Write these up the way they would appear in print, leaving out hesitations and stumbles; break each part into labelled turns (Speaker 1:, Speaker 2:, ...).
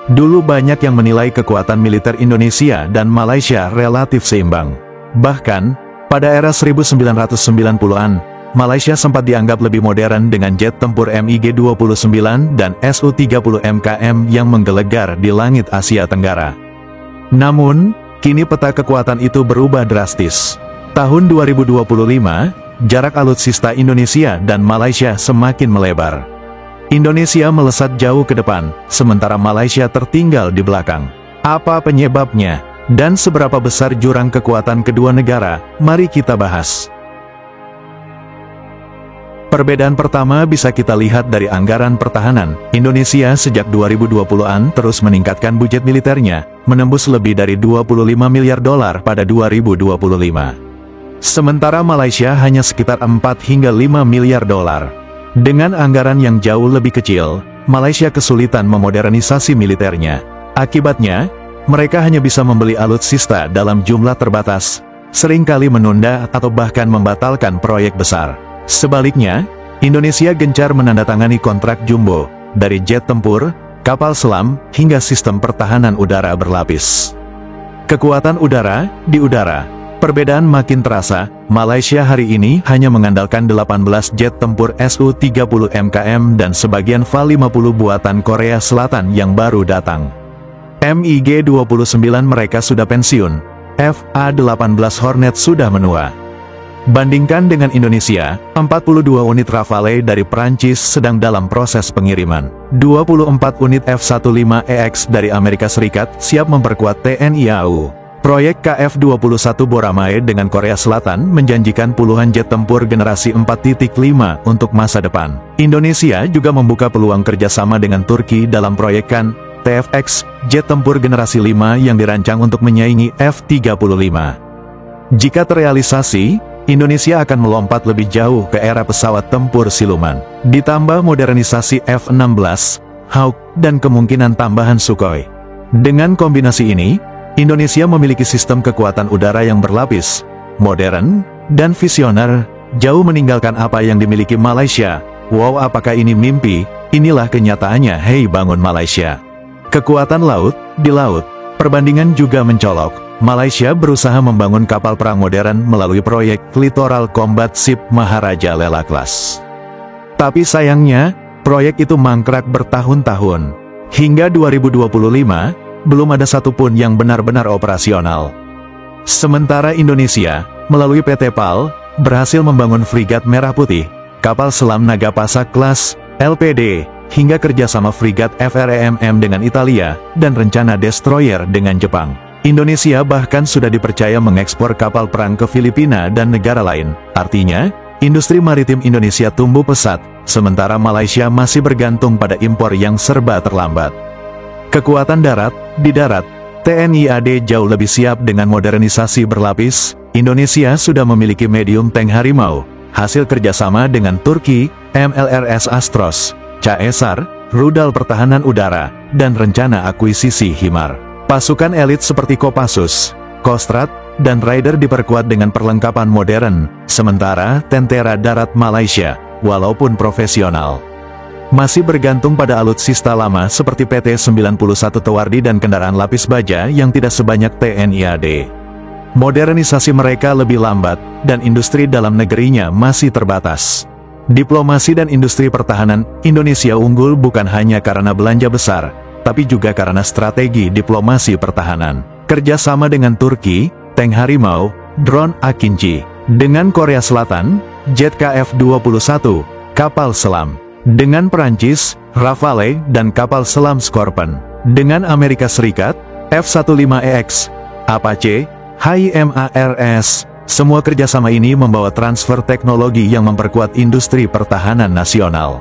Speaker 1: Dulu banyak yang menilai kekuatan militer Indonesia dan Malaysia relatif seimbang. Bahkan, pada era 1990-an, Malaysia sempat dianggap lebih modern dengan jet tempur MiG-29 dan Su-30 MKM yang menggelegar di langit Asia Tenggara. Namun, kini peta kekuatan itu berubah drastis. Tahun 2025, jarak alutsista Indonesia dan Malaysia semakin melebar. Indonesia melesat jauh ke depan, sementara Malaysia tertinggal di belakang. Apa penyebabnya? Dan seberapa besar jurang kekuatan kedua negara? Mari kita bahas. Perbedaan pertama bisa kita lihat dari anggaran pertahanan. Indonesia sejak 2020-an terus meningkatkan budget militernya, menembus lebih dari 25 miliar dolar pada 2025. Sementara Malaysia hanya sekitar 4 hingga 5 miliar dolar. Dengan anggaran yang jauh lebih kecil, Malaysia kesulitan memodernisasi militernya. Akibatnya, mereka hanya bisa membeli alutsista dalam jumlah terbatas, seringkali menunda atau bahkan membatalkan proyek besar. Sebaliknya, Indonesia gencar menandatangani kontrak jumbo, dari jet tempur, kapal selam, hingga sistem pertahanan udara berlapis. Kekuatan udara, di udara. Perbedaan makin terasa, Malaysia hari ini hanya mengandalkan 18 jet tempur Su-30 MKM dan sebagian Fa-50 buatan Korea Selatan yang baru datang. MiG-29 mereka sudah pensiun, Fa-18 Hornet sudah menua. Bandingkan dengan Indonesia, 42 unit Rafale dari Prancis sedang dalam proses pengiriman. 24 unit F-15EX dari Amerika Serikat siap memperkuat TNI AU. Proyek KF-21 Boramae dengan Korea Selatan menjanjikan puluhan jet tempur generasi 4.5 untuk masa depan. Indonesia juga membuka peluang kerjasama dengan Turki dalam proyekkan TFX, jet tempur generasi 5 yang dirancang untuk menyaingi F-35. Jika terrealisasi, Indonesia akan melompat lebih jauh ke era pesawat tempur siluman. Ditambah modernisasi F-16, Hawk, dan kemungkinan tambahan Sukhoi. Dengan kombinasi ini, Indonesia memiliki sistem kekuatan udara yang berlapis, modern, dan visioner, jauh meninggalkan apa yang dimiliki Malaysia. Wow, apakah ini mimpi? Inilah kenyataannya, hei bangun Malaysia. Kekuatan laut, di laut. Perbandingan juga mencolok. Malaysia berusaha membangun kapal perang modern melalui proyek Littoral Combat Ship Maharaja Lela Class. Tapi sayangnya, proyek itu mangkrak bertahun-tahun. Hingga 2025, belum ada satupun yang benar-benar operasional. Sementara Indonesia, melalui PT PAL, berhasil membangun Frigat Merah Putih, kapal selam Nagapasa kelas LPD, hingga kerjasama Frigat FREMM dengan Italia, dan rencana destroyer dengan Jepang. Indonesia bahkan sudah dipercaya mengekspor kapal perang ke Filipina dan negara lain. Artinya, industri maritim Indonesia tumbuh pesat, sementara Malaysia masih bergantung pada impor yang serba terlambat. Kekuatan darat, di darat, TNI AD jauh lebih siap dengan modernisasi berlapis. Indonesia sudah memiliki medium tank Harimau, hasil kerjasama dengan Turki, MLRS Astros, Caesar, rudal pertahanan udara, dan rencana akuisisi HIMAR. Pasukan elit seperti Kopassus, Kostrad, dan Raider diperkuat dengan perlengkapan modern, sementara tentara darat Malaysia, walaupun profesional, masih bergantung pada alutsista lama seperti PT-91 Tewardi dan kendaraan lapis baja yang tidak sebanyak TNI AD. Modernisasi mereka lebih lambat, dan industri dalam negerinya masih terbatas. Diplomasi dan industri pertahanan Indonesia unggul bukan hanya karena belanja besar, tapi juga karena strategi diplomasi pertahanan. Kerjasama dengan Turki, tank Harimau, drone Akinci. Dengan Korea Selatan, jet KF-21, kapal selam. Dengan Perancis, Rafale, dan kapal selam Scorpion. Dengan Amerika Serikat, F-15EX, Apache, HIMARS. Semua kerjasama ini membawa transfer teknologi yang memperkuat industri pertahanan nasional.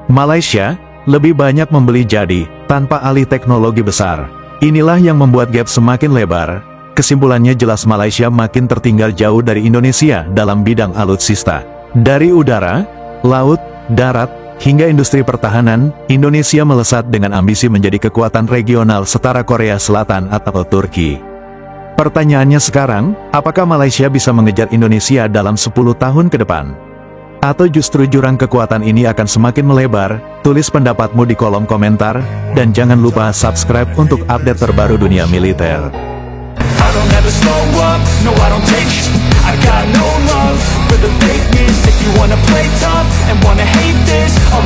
Speaker 1: Malaysia, lebih banyak membeli jadi, tanpa alih teknologi besar. Inilah yang membuat gap semakin lebar. Kesimpulannya jelas Malaysia makin tertinggal jauh dari Indonesia dalam bidang alutsista. Dari udara, laut, darat, hingga industri pertahanan, Indonesia melesat dengan ambisi menjadi kekuatan regional setara Korea Selatan atau Turki. Pertanyaannya sekarang, apakah Malaysia bisa mengejar Indonesia dalam 10 tahun ke depan? Atau justru jurang kekuatan ini akan semakin melebar, Tulis pendapatmu di kolom komentar, dan jangan lupa subscribe untuk update terbaru dunia militer.
Speaker 2: I don't ever slow up, no I don't take sh**. I got no love for the fakeness. If you wanna play tough and wanna hate this, I'll